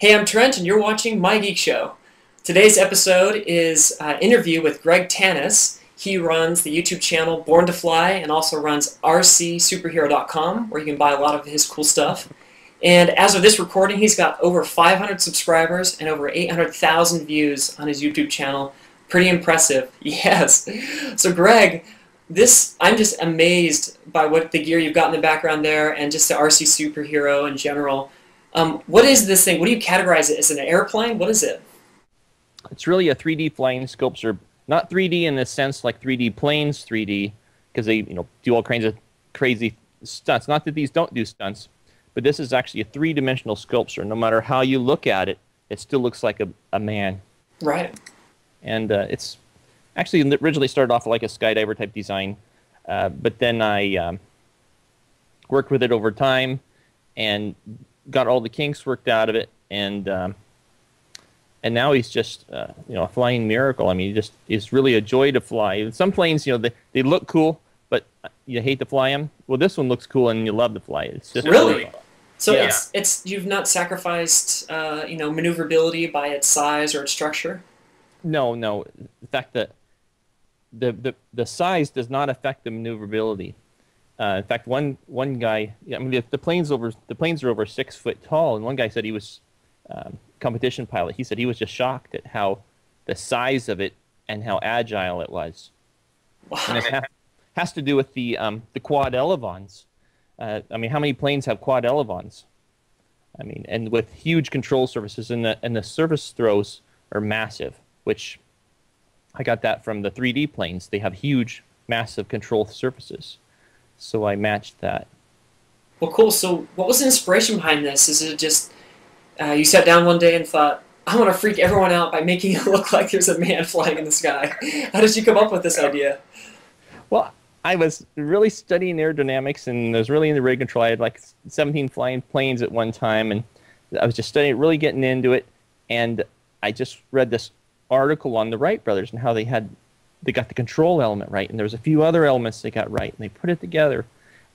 Hey, I'm Trent, and you're watching My Geek Show. Today's episode is an interview with Greg Tanous. He runs the YouTube channel Born to Fly and also runs RcSuperhero.com, where you can buy a lot of his cool stuff. And as of this recording, he's got over 500 subscribers and over 800,000 views on his YouTube channel. Pretty impressive, yes. So Greg, I'm just amazed by what the gear you've got in the background there and just the RC Superhero in general. What is this thing? What do you categorize it? Is it an airplane? What is it? It's really a 3D flying sculpture. Not 3D in the sense like 3D planes 3D, because they do all kinds of crazy stunts. Not that these don't do stunts, but this is actually a three-dimensional sculpture. No matter how you look at it, it still looks like a man. Right. And it's actually originally started off like a skydiver type design, but then I worked with it over time and got all the kinks worked out of it, and now he's just a flying miracle. I mean, it's really a joy to fly. Some planes, they look cool, but you hate to fly them. Well, this one looks cool, and you love to fly it. It's just really. So yeah. it's you've not sacrificed maneuverability by its size or its structure. No. In fact, the size does not affect the maneuverability. In fact, one guy, I mean, the planes are over 6 foot tall, and one guy said he was competition pilot. He said he was just shocked at how the size of it and how agile it was. Wow. And it has to do with the quad elevons. I mean, how many planes have quad elevons? I mean, and with huge control surfaces, and the surface throws are massive, which I got that from the 3D planes. They have huge, massive control surfaces. So I matched that. Well, cool. So what was the inspiration behind this? Is it just you sat down one day and thought, I want to freak everyone out by making it look like there's a man flying in the sky? How did you come up with this idea? Well, I was really studying aerodynamics, and I was really into rig control. I had like 17 flying planes at one time, and I was just studying, really getting into it. And I just read this article on the Wright brothers and how they got the control element right, and there was a few other elements they got right, and they put it together.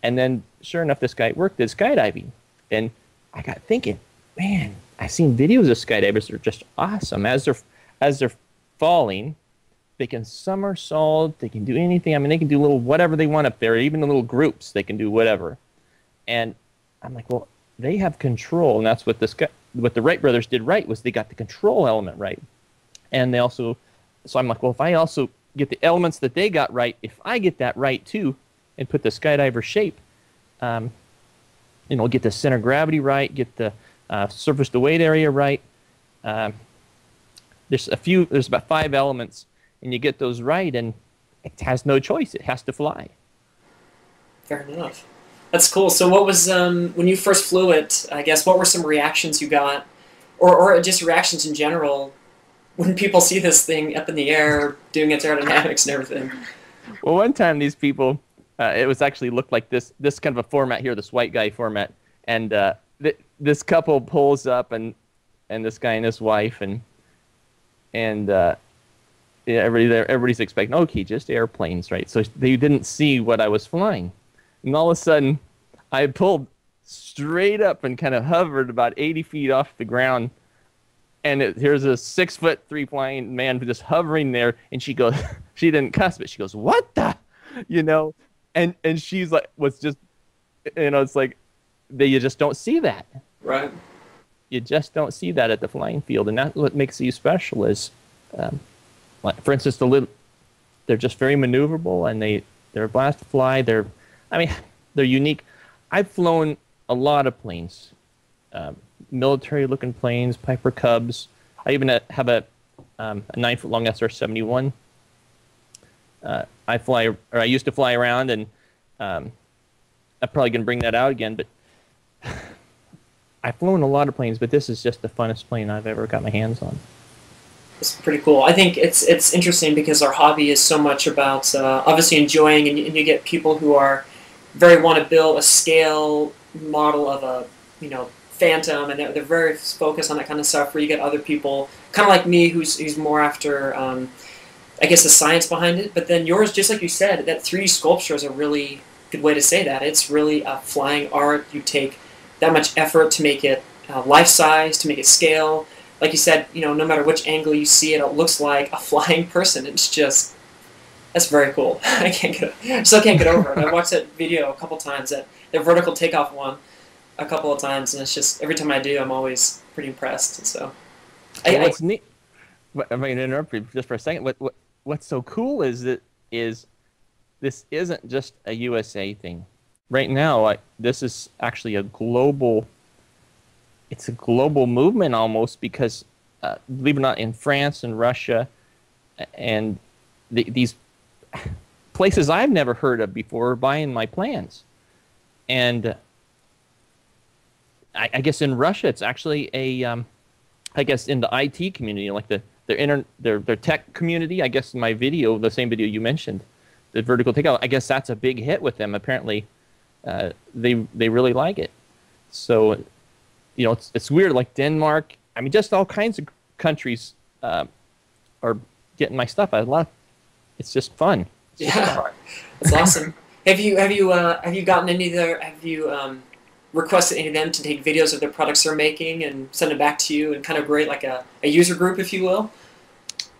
And then, sure enough, this guy worked at skydiving, and I got thinking, man, I've seen videos of skydivers that are just awesome. As they're falling, they can somersault, they can do anything. I mean, they can do little whatever they want up there, even the little groups, they can do whatever. And I'm like, well, they have control, and that's what what the Wright brothers did right, was they got the control element right. And they also, so I'm like, well, if I also get the elements that they got right, if I get that right too, and put the skydiver shape, get the center of gravity right, get the surface to weight area right. There's about 5 elements, and you get those right, and it has no choice. It has to fly. Fair enough. That's cool. So what was, when you first flew it, I guess, what were some reactions you got, or just reactions in general, when people see this thing up in the air doing its aerodynamics and everything? Well, one time these people, it was actually looked like this kind of a format here, this white guy format, and this couple pulls up, and this guy and his wife, and everybody's expecting, okay, just airplanes, right? So they didn't see what I was flying, and all of a sudden, I pulled straight up and kind of hovered about 80 feet off the ground. And here's a 6'3" flying man just hovering there, and she goes, she didn't cuss, but she goes, what the, and she's like, it's like, you just don't see that. Right. You just don't see that at the flying field, and that's what makes these special is, like, for instance, they're just very maneuverable, and they're a blast to fly. They're unique. I've flown a lot of planes. Military-looking planes, Piper Cubs. I even have a 9-foot-long SR-71. I used to fly around, and I'm probably going to bring that out again, but I've flown a lot of planes, but this is just the funnest plane I've ever got my hands on. It's pretty cool. I think it's interesting because our hobby is so much about obviously enjoying, and you get people who are want to build a scale model of a Phantom, and they're very focused on that kind of stuff, where you get other people, kind of like me, who's more after, I guess, the science behind it. But then yours, just like you said, that 3D sculpture is a really good way to say that. It's really a flying art. You take that much effort to make it life size to make it scale. Like you said, no matter which angle you see it, it looks like a flying person. It's just, that's very cool. I still can't get over it. I watched that video a couple times, that vertical takeoff one, a couple of times, and it's just, every time I do, I'm always pretty impressed. And so, what's neat, if I can interrupt you just for a second, what's so cool is this isn't just a USA thing. Right now, this is actually it's a global movement almost, because believe it or not, in France and Russia and these places I've never heard of before are buying my plans. And I guess in Russia it's actually I guess in the IT community, like their tech community. I guess in my video, the same video you mentioned, the vertical takeoff, I guess that's a big hit with them. Apparently, they really like it. So, it's weird. Like Denmark, I mean, just all kinds of countries are getting my stuff. I love. It's just fun. That's awesome. Have you gotten any of their? Have you requested any of them to take videos of their products they're making and send them back to you and kind of create like a user group, if you will?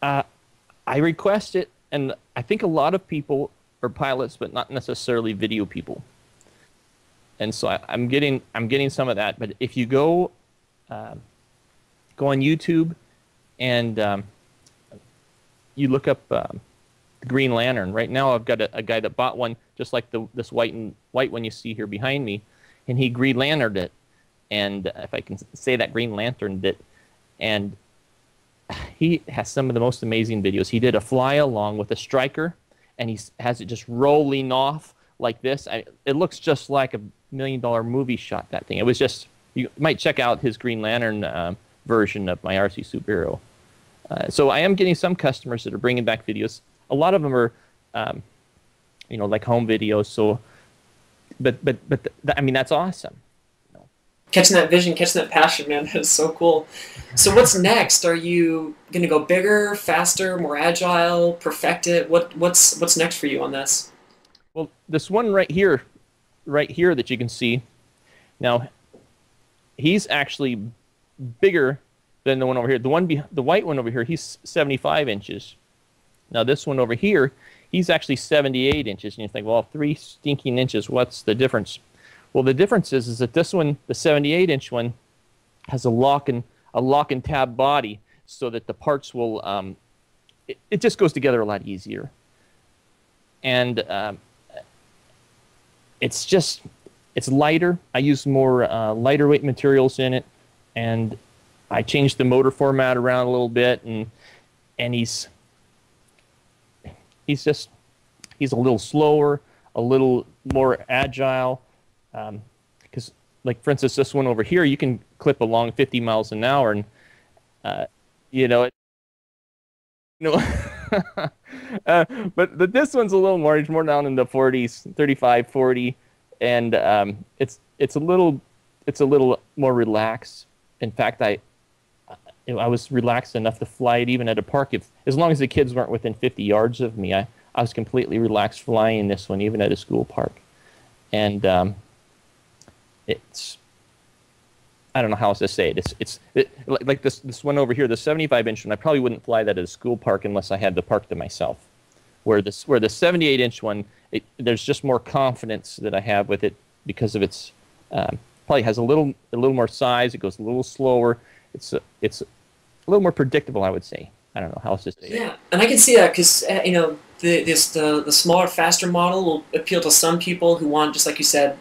I request it, and I think a lot of people are pilots, but not necessarily video people. And so I'm getting some of that. But if you go on YouTube and you look up the Green Lantern, right now I've got a guy that bought one just like this white one you see here behind me, and he Green Lanterned it, and if I can say that, Green Lanterned it, and he has some of the most amazing videos. He did a fly along with a striker, and he has it just rolling off like this. It looks just like a $1 million movie shot, that thing. It was just, you might check out his Green Lantern version of my RcSuperhero. So I am getting some customers that are bringing back videos. A lot of them are, like home videos. So, but I mean, that's awesome. Catching that vision, catching that passion, man, that is so cool. So what's next? Are you going to go bigger, faster, more agile, perfect it? What's next for you on this? Well, this one right here that you can see, now, he's actually bigger than the one over here. The white one over here, he's 75 inches. Now this one over here, he's actually 78 inches. And you think, well, 3 stinking inches, what's the difference? Well, the difference is that this one, the 78-inch one, has a lock and tab body, so that the parts will, it just goes together a lot easier. And it's lighter. I use more lighter weight materials in it, and I changed the motor format around a little bit, and he's a little slower, a little more agile. Because, like, for instance, this one over here, you can clip along 50 miles an hour, and but this one's a little more. It's more down in the 40s, 35, 40, and it's a little more relaxed. In fact, I was relaxed enough to fly it even at a park. As long as the kids weren't within 50 yards of me, I was completely relaxed flying this one, even at a school park. And I don't know how else to say it. Like this one over here, the 75-inch one, I probably wouldn't fly that at a school park unless I had the park to myself. Where the 78-inch one, there's just more confidence that I have with it because of its probably has a little more size. It goes a little slower. It's a little more predictable, I would say. I don't know how else to say it. Yeah, and I can see that because the smaller, faster model will appeal to some people who want, just like you said,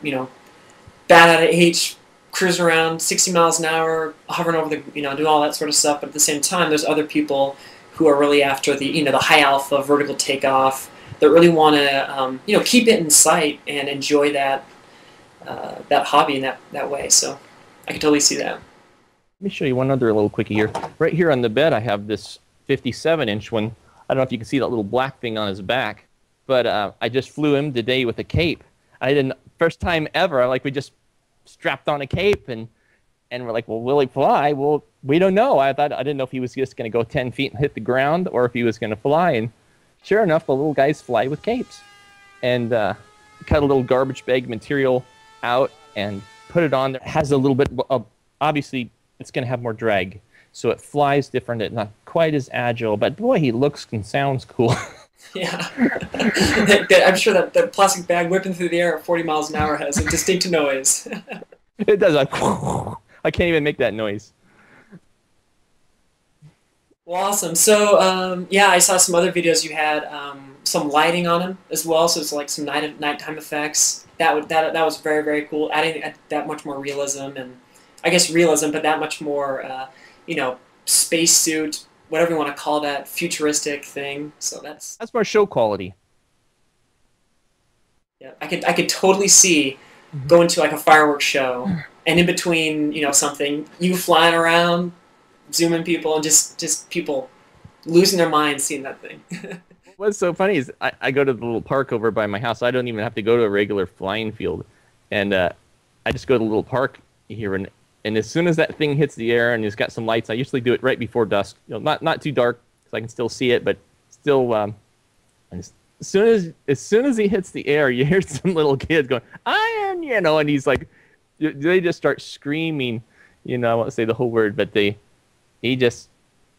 bat out of H, cruising around 60 miles an hour, hovering over the, doing all that sort of stuff. But at the same time, there's other people who are really after the, the high alpha vertical takeoff that really want to, keep it in sight and enjoy that hobby in that way. So I can totally see that. Let me show you one other little quickie here. Right here on the bed, I have this 57-inch one. I don't know if you can see that little black thing on his back, but I just flew him today with a cape. First time ever, we just strapped on a cape, and we're like, well, will he fly? Well, we don't know. I didn't know if he was just going to go 10 feet and hit the ground, or if he was going to fly. And sure enough, the little guys fly with capes. And cut a little garbage bag material out and put it on there. It has a little bit of obviously it's going to have more drag, so it flies different. It's not quite as agile, but boy, he looks and sounds cool. Yeah. I'm sure that the plastic bag whipping through the air at 40 miles an hour has a distinct noise. It does like I can't even make that noise. Well, awesome. So, yeah, I saw some other videos you had some lighting on him as well. So it's like some nighttime effects. That was very, very cool. Adding that much more realism, and I guess realism, but that much more, spacesuit, whatever you want to call that, futuristic thing. So That's more show quality. yeah, I could totally see going to like a fireworks show, and in between, something, you flying around, zooming people, and just people losing their minds seeing that thing. What's so funny is I go to the little park over by my house. I don't even have to go to a regular flying field, and I just go to the little park here, and as soon as that thing hits the air and it's got some lights, I usually do it right before dusk. Not too dark so I can still see it, but still. And as soon as he hits the air, you hear some little kids going iron, and he's like, they just start screaming. I won't say the whole word, but that's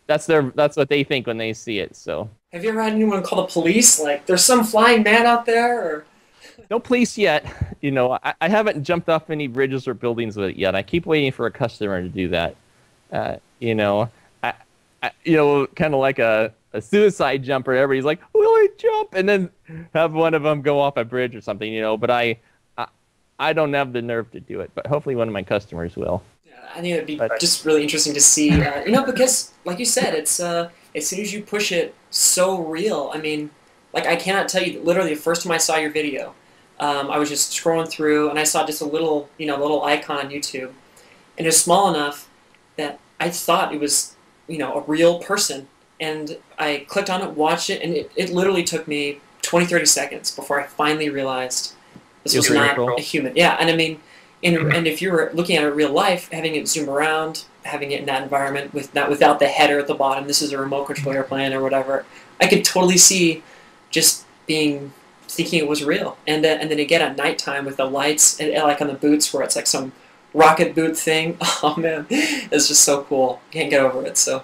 what they think when they see it. So. Have you ever had anyone call the police? Like, there's some flying man out there? Or no police yet. I haven't jumped off any bridges or buildings with it yet. I keep waiting for a customer to do that. Kind of like a suicide jumper. Everybody's like, "Will I jump?" And then have one of them go off a bridge or something. But I don't have the nerve to do it. But hopefully, one of my customers will. Yeah, I think it'd be just really interesting to see. Because like you said, it's as soon as you push it so real. I mean, like I cannot tell you. Literally, the first time I saw your video, I was just scrolling through and I saw just a little icon on YouTube, and it was small enough that I thought it was a real person. And I clicked on it, watched it, and it literally took me 20-30 seconds before I finally realized this was not a human. Yeah, and I mean, and if you were looking at it in real life, having it zoom around, having it in that environment without the header at the bottom, this is a remote control airplane or whatever, I could totally see just thinking it was real. And then again at nighttime with the lights, and like on the boots where it's like some rocket boot thing. Oh man, it's just so cool. Can't get over it. So.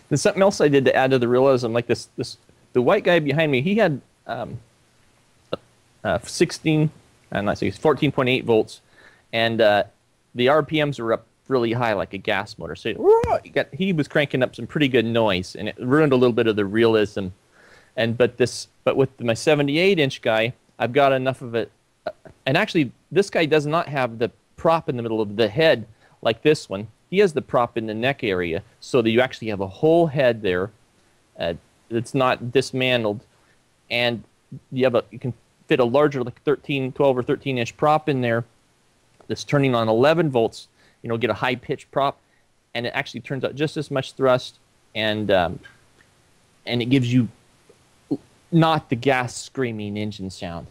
There's something else I did to add to the realism, like the white guy behind me, he had 14.8 volts, and the RPMs were up really high, like a gas motor. So he was cranking up some pretty good noise, and it ruined a little bit of the realism. But with my 78-inch guy, I've got enough of it. And actually, this guy does not have the prop in the middle of the head like this one. He has the prop in the neck area, so that you actually have a whole head there. It's not dismantled, and you can fit a larger, like 12 or 13-inch prop in there that's turning on 11 volts. Get a high-pitched prop, and it actually turns out just as much thrust, and it gives you not the gas screaming engine sound,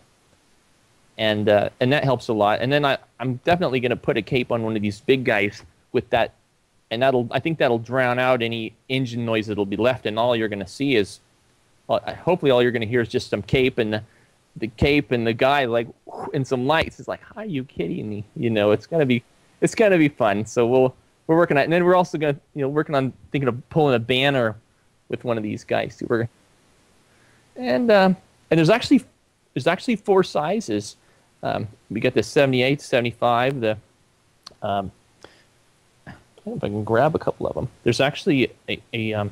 and that helps a lot. And then I'm definitely going to put a cape on one of these big guys with that, and I think that'll drown out any engine noise that'll be left, and all you're going to see is, hopefully all you're going to hear is just some cape and the cape and the guy like and some lights. It's like, are you kidding me? It's gonna be fun. So we're working on it, and then we're also gonna working on thinking of pulling a banner with one of these guys. And there's actually 4 sizes. We got the 78, 75, the I don't know if I can grab a couple of them. There's actually a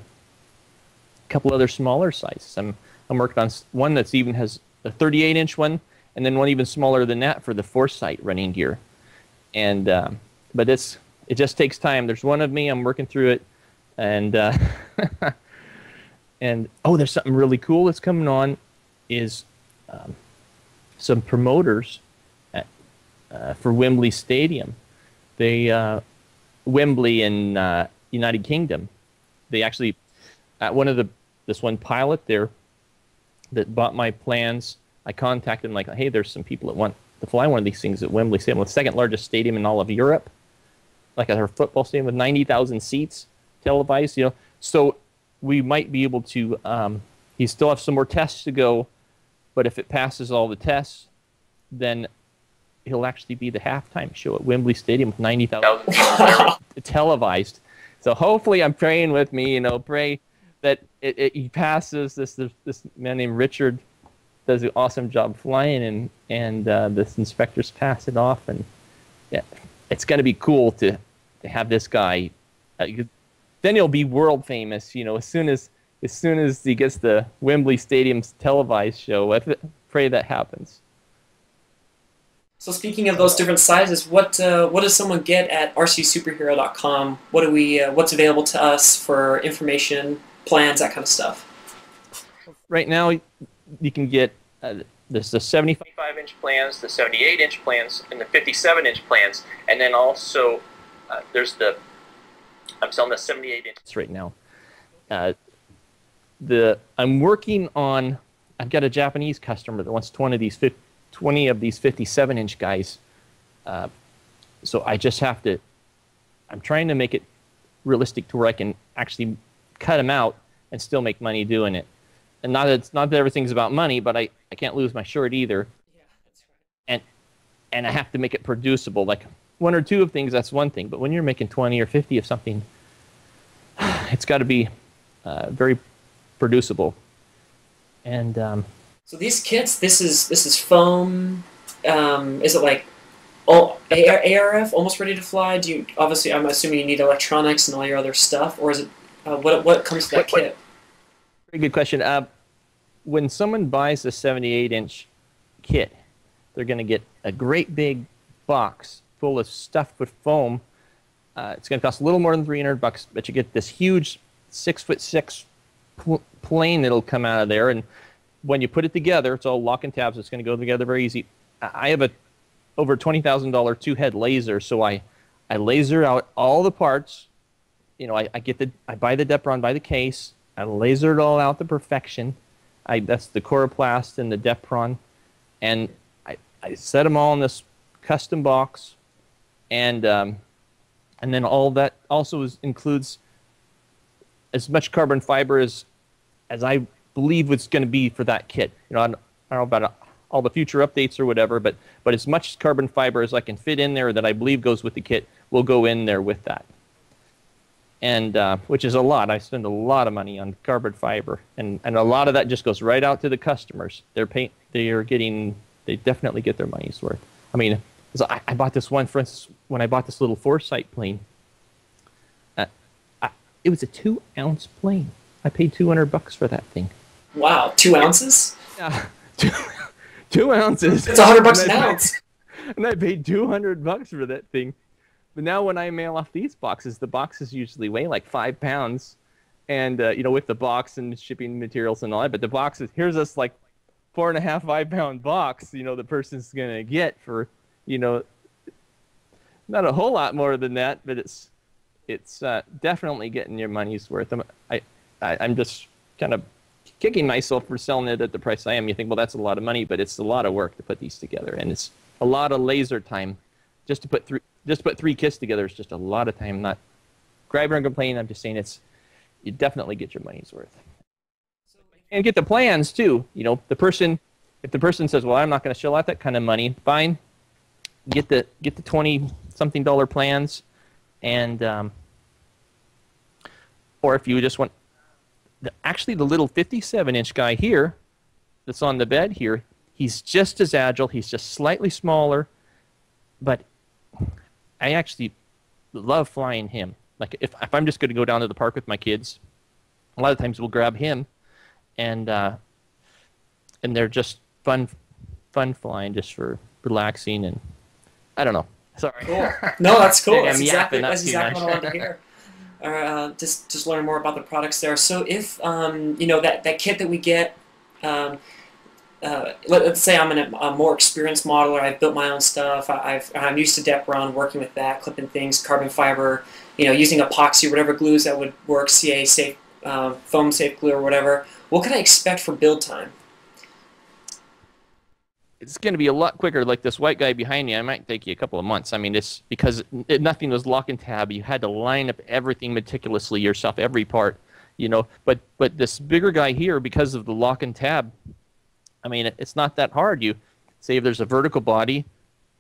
couple other smaller sizes. I'm working on one that's even has a 38-inch one, and then one even smaller than that for the Foresight running gear. And but it just takes time. There's one of me. I'm working through it, and and there's something really cool that's coming on. Is some promoters for Wembley Stadium. They Wembley in United Kingdom. They actually this one pilot there that bought my plans. I contacted him like, hey, there's some people that want to fly one of these things at Wembley Stadium, the second largest stadium in all of Europe, like a football stadium with 90,000 seats, televised. So we might be able to. He still have some more tests to go, but if it passes all the tests, then he'll actually be the halftime show at Wembley Stadium with 90,000 people there, televised. So hopefully, I'm praying with me. Pray that he passes. This man named Richard does an awesome job flying, and this inspectors pass it off, and yeah, it's going to be cool to have this guy. Then he'll be world famous. As soon as he gets the Wembley Stadium's televised show. Pray that happens. So speaking of those different sizes, what does someone get at RcSuperhero.com? What's available to us for information, plans, that kind of stuff? Right now, you can get there's the 75-inch plans, the 78-inch plans, and the 57-inch plans, and then also I'm selling the 78-inch right now. I'm working on. I've got a Japanese customer that wants 20 of these 57-inch guys. So I just have to. I'm trying to make it realistic to where I can actually cut them out and still make money doing it. And not that everything's about money, but I can't lose my shirt either. Yeah, that's right. And I have to make it producible. Like one or two of things, that's one thing. But when you're making 20 or 50 of something, it's got to be very producible. And so these kits, this is foam. Is it like ARF, almost ready to fly? Obviously, I'm assuming you need electronics and all your other stuff, or is it what comes to that kit? Very good question. When someone buys a 78-inch kit, they're going to get a great big box full of stuff with foam. It's going to cost a little more than $300, but you get this huge 6'6" plane that'll come out of there, and when you put it together, it's all lock and tabs. It's going to go together very easy. I have a over $20,000 two-head laser, so I laser out all the parts. I buy the Depron, buy the case. I laser it all out to perfection. That's the Coroplast and the Depron, and I set them all in this custom box, and then all that also includes as much carbon fiber as I believe it's going to be for that kit. I don't know about all the future updates or whatever, but as much carbon fiber as I can fit in there that I believe goes with the kit will go in there with that. And which is a lot. I spend a lot of money on carbon fiber, and a lot of that just goes right out to the customers. They definitely get their money's worth. I mean, so I bought this one, for instance, when I bought this little Foresight plane. It was a 2-ounce plane. I paid $200 for that thing. Wow, 2 ounces? Yeah, 2 ounces. It's $100 an ounce. And I paid $200 for that thing. But now when I mail off these boxes, the boxes usually weigh like 5 pounds, and with the box and shipping materials and all that. But the boxes, here's this like 4.5, 5-pound box. The person's gonna get for not a whole lot more than that, but it's definitely getting your money's worth. I'm just kind of kicking myself for selling it at the price I am. You think, well, that's a lot of money, but it's a lot of work to put these together, and it's a lot of laser time just to put three kits together. Is just a lot of time. Not grabbing and complaining. I'm just saying you definitely get your money's worth, and get the plans too. If the person says, well, I'm not going to shell out that kind of money, fine. Get the $20-something plans, and or if you just want actually the little 57-inch guy here that's on the bed here, he's just as agile. He's just slightly smaller, but I actually love flying him. Like if I'm just going to go down to the park with my kids, a lot of times we'll grab him, and they're just fun flying, just for relaxing, and I don't know. Sorry. Cool. No, that's cool. That's exactly what I wanted to hear. Just learn more about the products there. So if that kit that we get, let's say I'm a more experienced modeler. I've built my own stuff. I'm used to Depron, working with that, clipping things, carbon fiber, using epoxy, whatever glues that would work, CA safe, foam safe glue or whatever. What can I expect for build time? It's going to be a lot quicker. Like this white guy behind me, I might take you a couple of months. I mean, it's because nothing was lock and tab. You had to line up everything meticulously yourself, every part, But this bigger guy here, because of the lock and tab, I mean, it's not that hard. You say if there's a vertical body,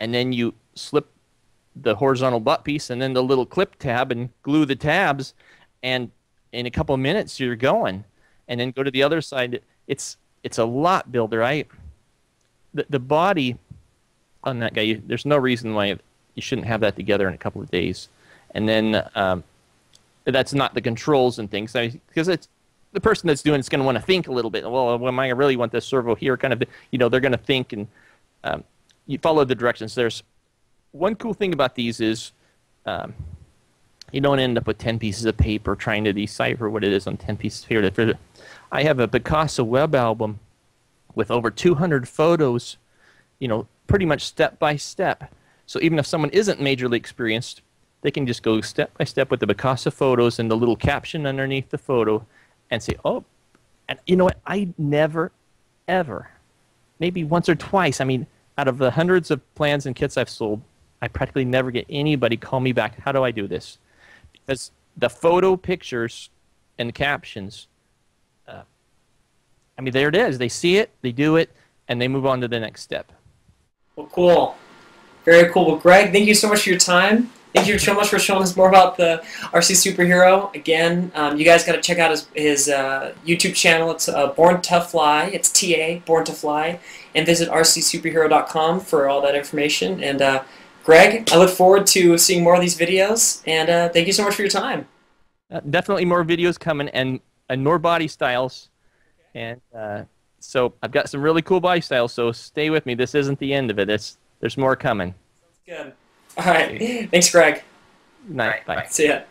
and then you slip the horizontal butt piece and then the little clip tab and glue the tabs, and in a couple of minutes you're going. And then go to the other side. It's a lot builder. The body on that guy, there's no reason why you shouldn't have that together in a couple of days. And then that's not the controls and things, because it's the person that's doing it's going to want to think a little bit. Well, am I really want this servo here? Kind of, they're going to think, and you follow the directions. There's one cool thing about these is you don't end up with 10 pieces of paper trying to decipher what it is on 10 pieces of paper. I have a Picasso web album with over 200 photos, pretty much step by step. So even if someone isn't majorly experienced, they can just go step by step with the Picasso photos and the little caption underneath the photo and say, oh, and you know what? I never, ever, maybe once or twice, out of the hundreds of plans and kits I've sold, I practically never get anybody call me back, how do I do this? Because the photo pictures and the captions, there it is. They see it, they do it, and they move on to the next step. Well, cool. Very cool. Well, Greg, thank you so much for your time. Thank you so much for showing us more about the RC Superhero. Again, you guys got to check out his YouTube channel. It's Born to Fly. It's TA, Born to Fly. And visit RcSuperhero.com for all that information. And Greg, I look forward to seeing more of these videos. And thank you so much for your time. Definitely more videos coming, and more body styles. And so I've got some really cool body styles, so stay with me. This isn't the end of it. There's more coming. Sounds good. All right. Thanks, Greg. Good night. Bye. See ya.